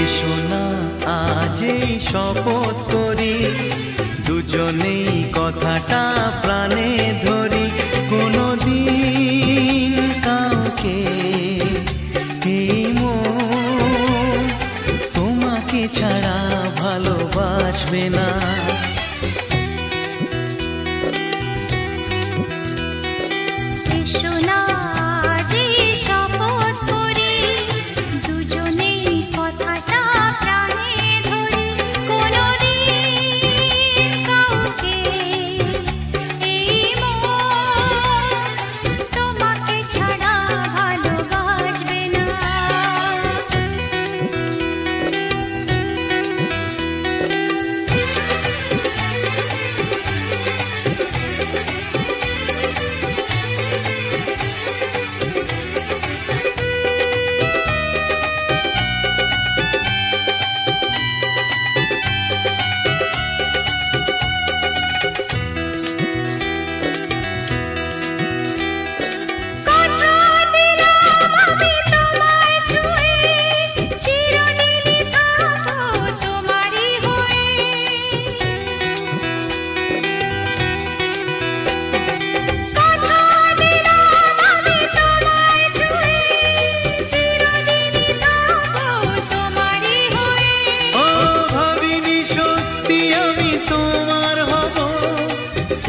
এসো না আজ এই শপথ করি, দুজনেই কথাটা প্রাণে ধরি। কোনদিন কাউকে এই মন তোমাকে ছাড়া ভালোবাসবে না।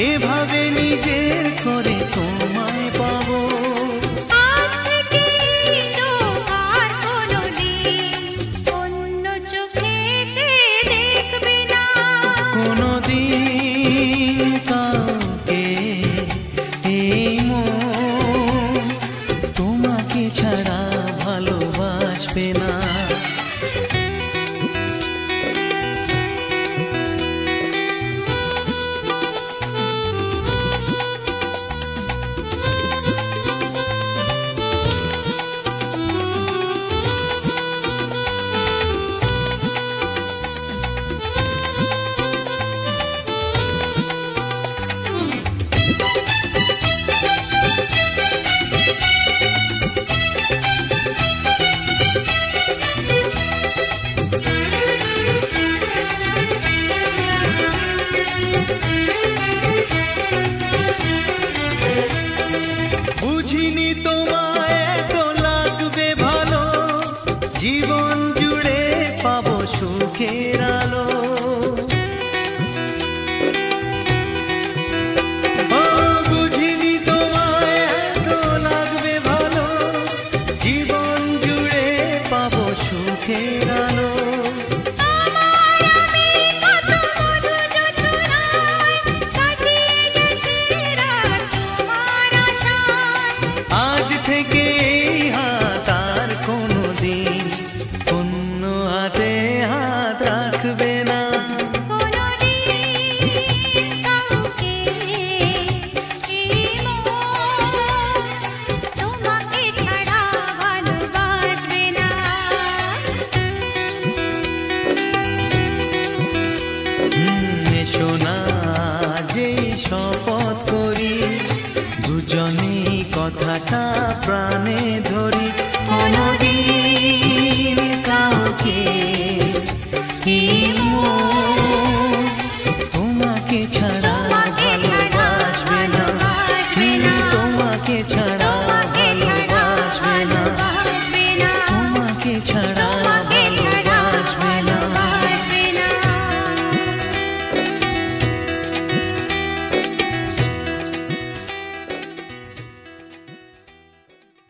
এভাবে নিজের করে তোমায় পাবো, আজ থেকে আর কোনোদিন অন্য চোখে চেয়ে দেখবে না। কোনোদিন কাউকে এই মন তোমাকে ছাড়া ভালোবাসবে না। বুঝিনি তোমায় এত লাগবে ভালো, জীবন জুড়ে পাবো সুখের আলো। ও বুঝিনি তোমায় এত লাগবে ভালো, জীবন জুড়ে পাবো সুখের আলো। আজ থেকে এই হাত আর কোনোদিন অন্য হাতে হাত রাখবে না। কোনোদিন কাউকে এই মন তোমাকে ছাড়া ভালোবাসবে না। এসো না যেই শপথ করি, দুজনেই কথাটা প্রাণে ধরি। কোনদিন কাউকে এই মন